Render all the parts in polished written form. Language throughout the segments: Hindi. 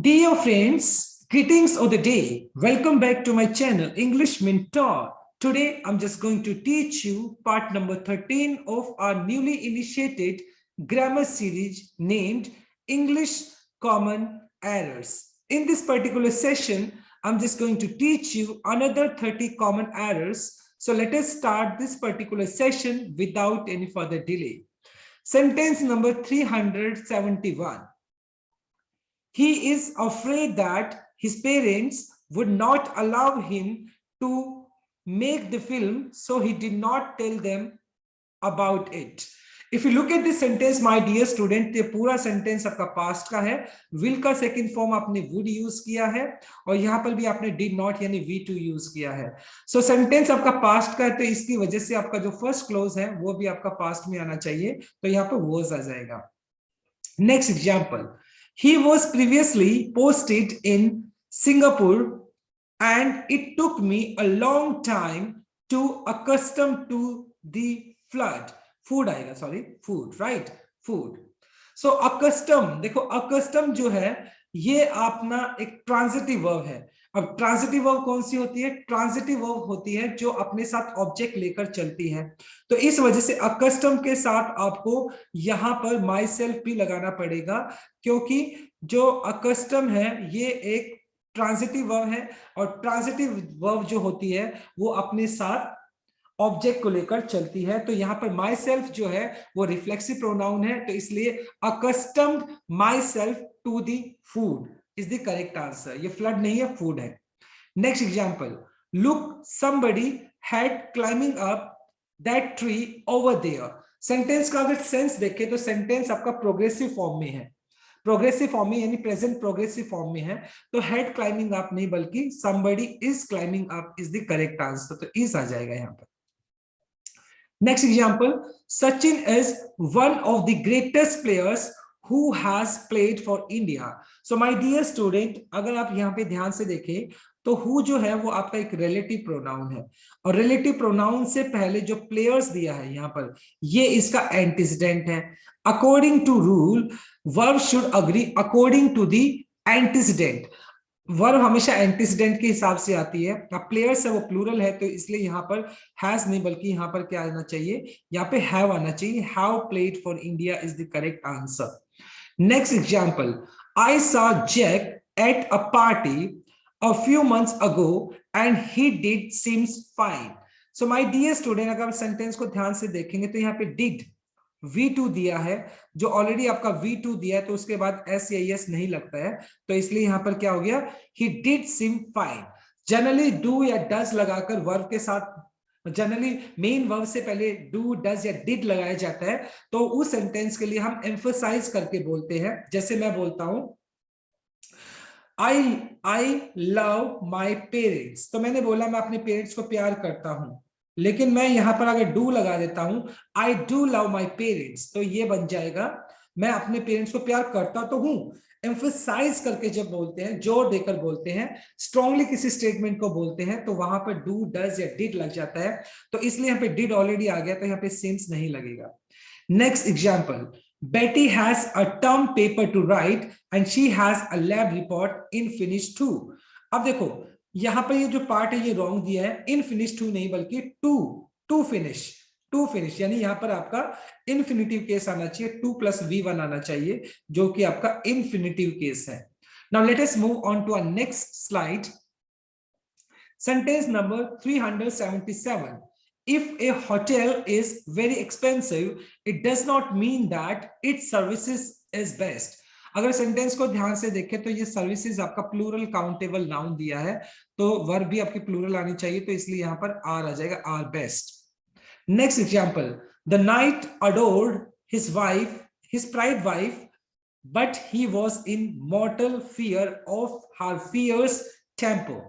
Dear friends, greetings of the day. Welcome back to my channel, English Mentor. Today, I'm just going to teach you part number 13 of our newly initiated grammar series named English Common Errors. In this particular session, I'm just going to teach you another 30 common errors. So let us start this particular session without any further delay. Sentence number 371. He is afraid that his parents would not allow him to make the film, so he did not tell them about it. If you look at this sentence, my dear student, ये पूरा सेंटेंस आपका पास्ट का है. विल का सेकंड फॉर्म आपने वुड यूज किया है और यहाँ पर भी आपने डिड नॉट यानी वी टू यूज किया है. सो सेंटेंस आपका पास्ट का है, तो इसकी वजह से आपका जो फर्स्ट क्लोज है वो भी आपका पास्ट में आना चाहिए, तो यहाँ पर वॉज आ जाएगा. Next example. He was previously posted in Singapore and it took me a long time to accustom to the flood. Food आएगा, sorry, food, right? Food. So accustom, देखो accustom जो है ये अपना एक ट्रांजिटिव वर्ब है. अब ट्रांजिटिव वर्ब कौन सी होती है? ट्रांजिटिव वर्ब होती है जो अपने साथ ऑब्जेक्ट लेकर चलती है. तो इस वजह से अकस्टम के साथ आपको यहां पर माई सेल्फ भी लगाना पड़ेगा, क्योंकि जो अकस्टम है ये एक ट्रांजिटिव वर्ब है और ट्रांजिटिव वर्ब जो होती है वो अपने साथ ऑब्जेक्ट को लेकर चलती है. तो यहाँ पर माई सेल्फ जो है वो रिफ्लेक्सिव प्रोनाउन है, तो इसलिए accustomed myself to the food is the correct answer. ये फ्लड नहीं है, फूड है. Next example. Look somebody had climbing up that tree over there. Sentence का अगर सेंस देखें तो सेंटेंस आपका प्रोग्रेसिव फॉर्म में है. प्रोग्रेसिव फॉर्म में यानी प्रेजेंट प्रोग्रेसिव फॉर्म में है, तो हेड क्लाइंबिंग अप नहीं बल्कि somebody is climbing up is the correct answer. तो इस आ जाएगा यहाँ पर. Next example. Sachin is one of the greatest players who has played for India. So my dear student, अगर आप यहाँ पे ध्यान से देखें तो who जो है वो आपका एक रिलेटिव प्रोनाउन है और रिलेटिव प्रोनाउन से पहले जो प्लेयर्स दिया है यहाँ पर ये इसका एंटीसीडेंट है. According to rule verb should agree according to the antecedent. Verb हमेशा एंटीसीडेंट के हिसाब से आती है. अब प्लेयर्स है वो प्लूरल है, तो इसलिए यहाँ पर हैज नहीं बल्कि यहाँ पर क्या आना चाहिए? यहाँ पे हैव आना चाहिए. Have played for India is the correct answer. Next example. I saw Jack at a party a few months ago and he did seems fine. So my dear student, अगर आप सेंटेंस को ध्यान से देखेंगे तो यहाँ पे did V2 दिया है, जो ऑलरेडी आपका V2 दिया है, तो उसके बाद S या S नहीं लगता है, तो इसलिए यहाँ पर क्या हो गया? He did seem fine. Generally do या does लगाकर वर्ब के साथ, जनरली मेन वर्ब से पहले do, does या did लगाया जाता है, तो उस सेंटेंस के लिए हम एम्फसाइज करके बोलते हैं. जैसे मैं बोलता हूं I love my parents, तो मैंने बोला मैं अपने पेरेंट्स को प्यार करता हूं, लेकिन मैं यहां पर अगर डू लगा देता हूं I do love my parents, तो ये बन जाएगा मैं अपने पेरेंट्स को प्यार करता तो हूं. एम्फसाइज करके जब बोलते हैं, जोर देकर बोलते हैं, स्ट्रांगली किसी स्टेटमेंट को बोलते हैं, तो वहां पर डू, डज या डिड लग जाता है, तो इसलिए यहाँ पे डिड ऑलरेडी आ गया, तो यहाँ पे सिंस नहीं लगेगा. Next example. Betty has a term paper to write and she has a lab report in Finish 2. अब देखो यहां पर ये जो पार्ट है ये रॉन्ग दिया है. in Finish 2 नहीं बल्कि to finish यानी यहां पर आपका इन्फिनिटिव केस आना चाहिए. 2 + V1 आना चाहिए, जो कि आपका इन्फिनिटिव केस है. Now let us move on to our next slide. Sentence number 377. If a hotel is very expensive, it does not mean that its services is best. अगर सेंटेंस को ध्यान से देखें तो ये सर्विसेज आपका प्लूरल काउंटेबल नाउन दिया है, तो वर्ब भी आपकी प्लूरल आनी चाहिए, तो इसलिए यहां पर आर आ जाएगा, R best. Next example. The knight adored his wife, his pride wife, but he was in mortal fear of her fierce temper.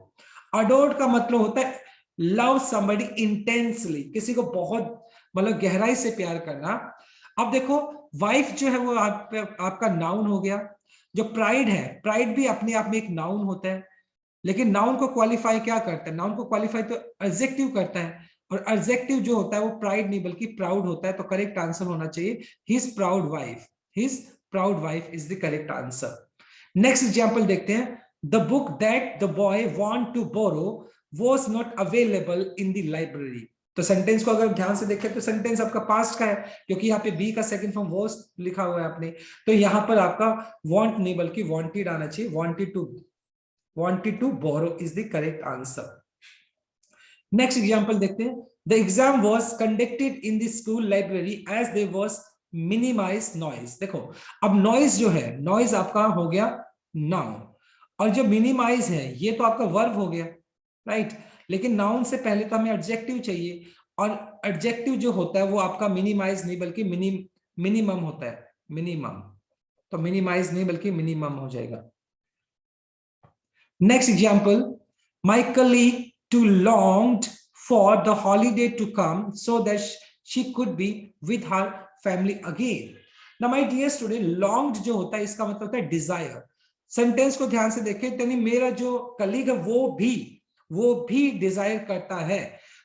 Adored का मतलब होता है लव समबडी इंटेंसली, किसी को बहुत मतलब गहराई से प्यार करना. अब देखो वाइफ जो है वो आपका नाउन हो गया. जो प्राइड है, प्राइड भी अपने आप में एक नाउन होता है, लेकिन नाउन को क्वालिफाई क्या करता है? नाउन को क्वालिफाई तो एडजेक्टिव करता है, और एडजेक्टिव जो होता है वो प्राइड नहीं बल्कि प्राउड होता है, तो करेक्ट आंसर होना चाहिए his proud wife. His proud wife is the correct answer. Next example देखते हैं, the book that the boy want to borrow was not available in the library. तो सेंटेंस को अगर ध्यान से देखें तो सेंटेंस आपका पास्ट का है, क्योंकि यहाँ पे बी का सेकंड फॉर्म वॉज लिखा हुआ है आपने, तो यहाँ पर आपका वांट नहीं बल्कि वांटेड आना चाहिए, wanted to borrow is the correct answer. Next example देखते हैं, the exam was conducted in the school library as they was minimize noise. देखो अब नॉइज जो है, नॉइज आपका हो गया नाउन, और जो मिनिमाइज है ये तो आपका वर्ब हो गया, राइट। लेकिन नाउन से पहले तो हमें एडजेक्टिव चाहिए, और एडजेक्टिव जो होता है वो आपका मिनिमाइज नहीं बल्कि मिनिमम होता है, मिनिमम। तो मिनिमाइज नहीं बल्कि मिनिमम हो जाएगा। Next example, my colleague too longed for the holiday to come so that she could be with her family again. Now my dear student, longed जो होता है इसका मतलब होता है डिजायर। सेंटेंस को ध्यान से देखें, यानी मेरा जो कलीग है वो भी डिजायर करता है,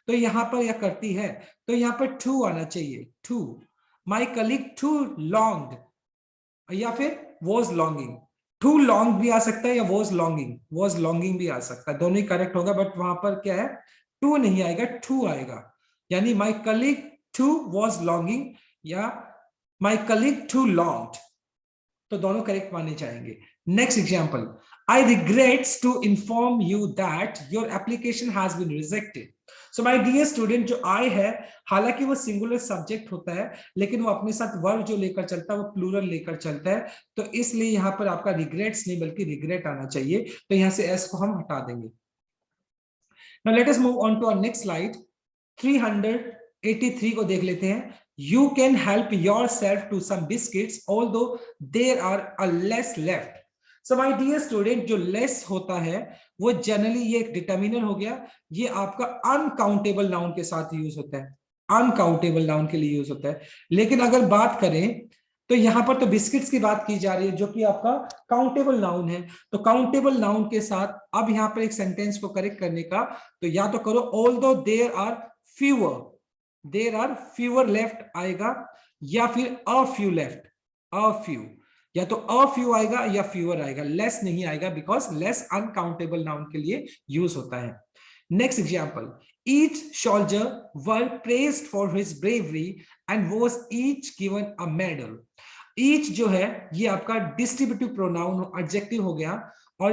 तो यहां पर या करती है, तो यहां पर टू आना चाहिए, too. My colleague too longed, या फिर वॉज लॉन्गिंग। टू लॉन्ग भी आ सकता है या वॉज लॉन्गिंग भी आ सकता है, दोनों ही करेक्ट होगा, बट वहां पर क्या है, टू नहीं आएगा, टू आएगा। यानी my colleague too was longing या माई कलीग टू लॉन्ग्ड, तो दोनों करेक्ट माने जाएंगे। Next example, I regrets to inform you that your application has been rejected. So my dear student, जो आई है हालांकि वो सिंगुलर सब्जेक्ट होता है, लेकिन वो अपने साथ वर्ब जो लेकर चलता है वो प्लूरल लेकर चलता है, तो इसलिए यहां पर आपका रिग्रेट्स नहीं बल्कि रिग्रेट आना चाहिए, तो यहां से एस को हम हटा देंगे। Now let us move on to our next slide. 383 को देख लेते हैं। You can help yourself to some biscuits although there are a less left. So my dear student, जो less होता है वो जनरली ये एक डिटर्मिनर हो गया, ये आपका अनकाउंटेबल नाउन के साथ यूज होता है, अनकाउंटेबल नाउन के लिए यूज होता है। लेकिन अगर बात करें तो यहां पर तो बिस्किट्स की बात की जा रही है जो कि आपका काउंटेबल नाउन है, तो काउंटेबल नाउन के साथ अब यहां पर एक सेंटेंस को करेक्ट करने का, तो या तो करो although there are fewer, there are fewer left आएगा, या फिर a few left, a few, या तो अ फ्यू आएगा या फ्यूअर आएगा, लेस नहीं आएगा, बिकॉज लेस अनकाउंटेबल नाउन के लिए यूज होता है। Next example, each soldier were praised for his bravery and was each given a medal. each जो है ये आपका डिस्ट्रीब्यूटिव प्रोनाउन एडजेक्टिव हो गया, और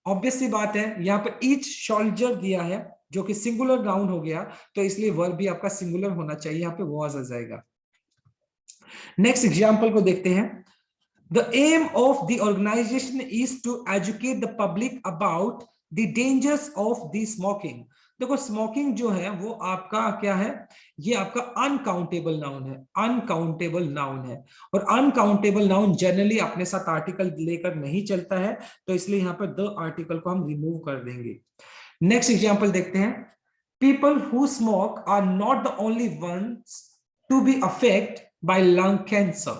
ऑब्वियस सी बात है यहाँ पर each soldier दिया है जो कि सिंगुलर नाउन हो गया, तो इसलिए वर्ब भी आपका सिंगुलर होना चाहिए, यहाँ पे वॉज आ जाएगा। नेक्स्ट एग्जांपल को देखते हैं। The aim of the organization is to educate the public about the dangers of the smoking. देखो स्मोकिंग जो है वो आपका क्या है, ये आपका अनकाउंटेबल नाउन है, अनकाउंटेबल नाउन है, और अनकाउंटेबल नाउन जनरली अपने साथ आर्टिकल लेकर नहीं चलता है, तो इसलिए यहाँ पर द आर्टिकल को हम रिमूव कर देंगे। नेक्स्ट एग्जांपल देखते हैं। People who smoke are not the only ones to be affected by lung cancer.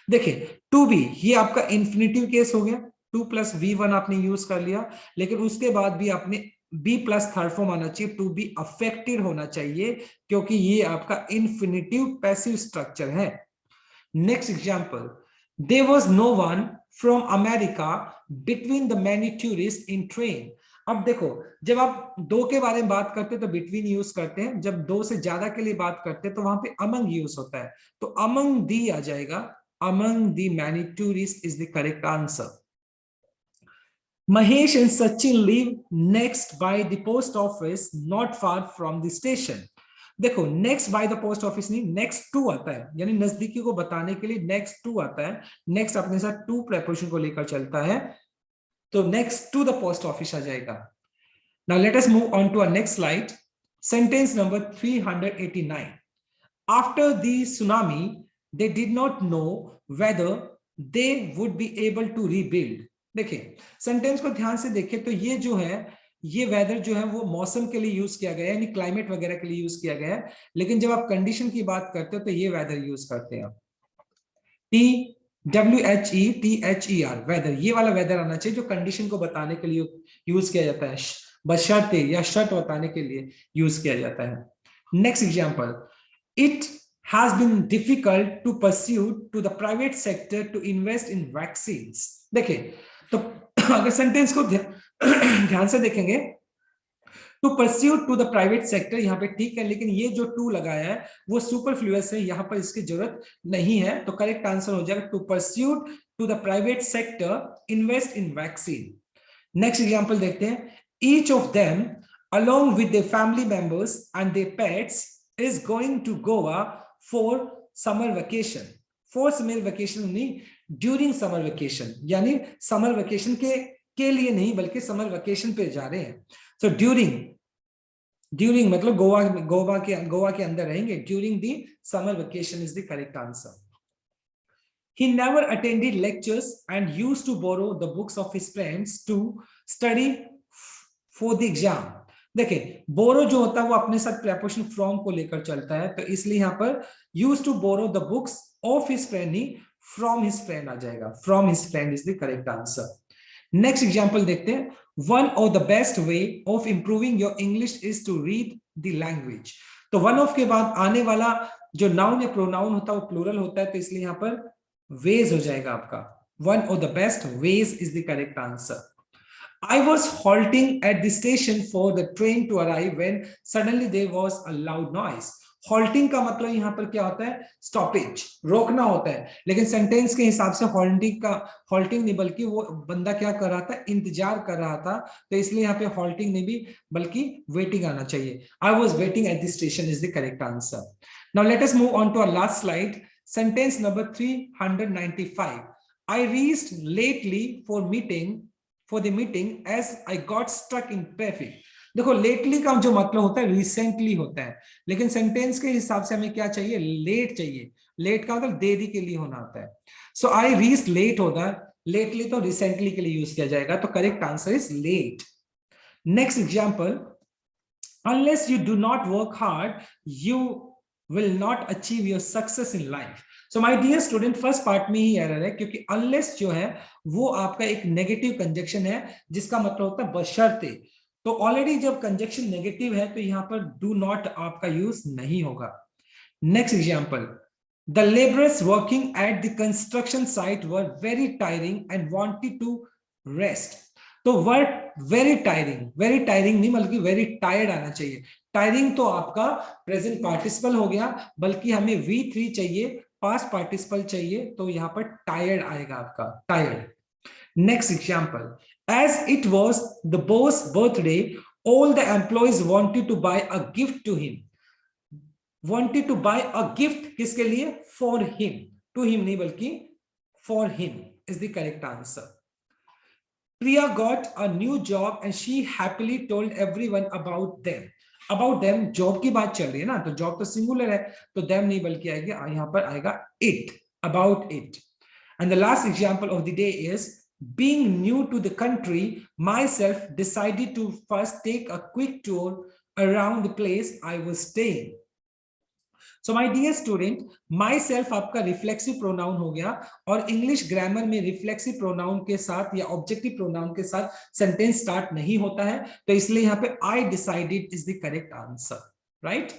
देखिए टू बी ये आपका इंफिनिटिव केस हो गया, 2 + V1 आपने यूज कर लिया, लेकिन उसके बाद भी आपने बी प्लस थर्ड फॉर्म आना चाहिए, टू बी अफेक्टेड होना चाहिए, क्योंकि ये आपका इंफिनिटिव पैसिव स्ट्रक्चर है। Next example, there was no one from America between the many tourist in train. अब देखो जब आप दो के बारे में बात करते हैं तो बिटवीन यूज करते हैं, जब दो से ज्यादा के लिए बात करते हैं तो वहां पे अमंग यूज होता है, तो अमंग दी आ जाएगा, among the many tourist is the correct answer. Mahesh and Sachin live next by the post office not far from the station. देखो next by the post office नहीं, नेक्स्ट टू आता है, यानी नजदीकी को बताने के लिए नेक्स्ट टू आता है, नेक्स्ट अपने साथ टू प्रेपोजिशन को लेकर चलता है, तो next to the post office आ जाएगा। Now let us move on to our next slide. Sentence number 389। After the tsunami they did not know whether they would be able to rebuild. देखिए सेंटेंस को ध्यान से देखें तो ये जो है, ये वेदर जो है वो मौसम के लिए यूज किया गया है, यानी क्लाइमेट वगैरह के लिए यूज किया गया है, लेकिन जब आप कंडीशन की बात करते हो तो ये वेदर यूज करते हैं। WHETHER वेदर, ये वाला वेदर आना चाहिए जो कंडीशन को बताने के लिए यूज किया जाता है, बशर्ते या शर्त बताने के लिए यूज किया जाता है। Next example, it has been difficult to pursue to the private sector to invest in vaccines. देखिए तो अगर सेंटेंस को ध्यान से देखेंगे, to pursue to the private sector, यहाँ पे ठीक है, लेकिन ये जो टू लगाया है वो सुपरफ्लुअस है, यहाँ पर इसकी जरूरत नहीं है। तो करेक्ट आंसर हो जाएगा to pursue to the private sector invest in vaccine. Next example देखते हैं, each of them along with their family members and their pets is going to Goa for summer vacation. For summer vacation नहीं, during summer vacation, यानी summer vacation के लिए नहीं बल्कि summer vacation पे जा रहे हैं। So during मतलब गोवा के अंदर रहेंगे, during the summer vacation is the correct answer. He never attended lectures and used to borrow the books of his friends to study for the exam. देखिए, बोरो जो होता है वो अपने साथ प्रेपोजिशन फ्रॉम को लेकर चलता है, तो इसलिए यहाँ पर use to borrow the books of his friend नहीं, फ्रॉम हिज फ्रेंड आ जाएगा। From his friend is the correct answer. Next example देखते हैं, one of the best way of improving your English is to read the language. तो वन ऑफ के बाद आने वाला जो नाउन या प्रोनाउन होता है वो प्लूरल होता है, तो इसलिए यहाँ पर वेज हो जाएगा आपका। One of the best veg is the correct answer. I was halting at the station for the train to arrive when suddenly there was a loud noise. Halting का मतलब यहाँ पर क्या होता है, स्टॉपेज, रोकना होता है, लेकिन सेंटेंस के हिसाब से halting नहीं बल्कि वो बंदा क्या कर रहा था, इंतजार कर रहा था, तो इसलिए यहाँ पे halting नहीं भी बल्कि waiting आना चाहिए। I was waiting at the station is the correct answer. Now let us move on to our last slide. Sentence number 395. I reached lately for the meeting as I got stuck in traffic. देखो, लेटली का जो मतलब होता है रिसेंटली होता है, लेकिन सेंटेंस के हिसाब से हमें क्या चाहिए, लेट चाहिए। लेट का मतलब देरी के लिए होना होता है। सो आई रीच लेट होता है, लेटली तो रिसेंटली के लिए यूज किया जाएगा, तो correct answer is late. Next example, unless you do not work hard you will not achieve your success in life. So my dear student, first part में ही एरर है, क्योंकि अनलेस जो है वो आपका एक नेगेटिव कंजक्शन है, जिसका मतलब होता है बशर्ते। तो ऑलरेडी जब कंजक्शन नेगेटिव है तो यहाँ पर डू नॉट आपका यूज नहीं होगा। Next example, the labourers working at the construction site were very tiring and wanted to rest. तो वर्ड वेरी टायरिंग नहीं बल्कि वेरी टायर्ड आना चाहिए। टायरिंग तो आपका प्रेजेंट पार्टिसिपल हो गया, बल्कि हमें V3 चाहिए, पास्ट पार्टिसिपल चाहिए, तो यहाँ पर टायर्ड आएगा आपका, tired. Next example, as it was the boss birthday, all the employees wanted to buy a gift to him. Wanted to buy a gift किसके लिए, for him, to him नहीं बल्कि for him is the correct answer. Priya got a new job and she happily told everyone about them. About them, job की बात चल रही है ना, तो जॉब तो सिंगुलर है, तो them नहीं बल्कि आएगी, यहाँ पर आएगा it, about it. And the last example of the day is, being new to the country, myself decided to first take a quick tour around the place I was staying. So my dear student, myself आपका रिफ्लेक्सिव प्रोनाउन हो गया, और इंग्लिश ग्रामर में रिफ्लेक्सिव प्रोनाउन के साथ या ऑब्जेक्टिव प्रोनाउन के साथ सेंटेंस स्टार्ट नहीं होता है, तो इसलिए यहाँ पे I decided is the correct answer, right?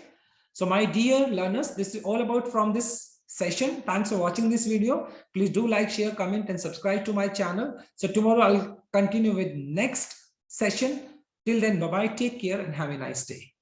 So my dear learners, this is all about from this session. Thanks for watching this video. Please do like, share, comment and subscribe to my channel. So tomorrow I'll continue with next session. Till then, bye bye, take care and have a nice day.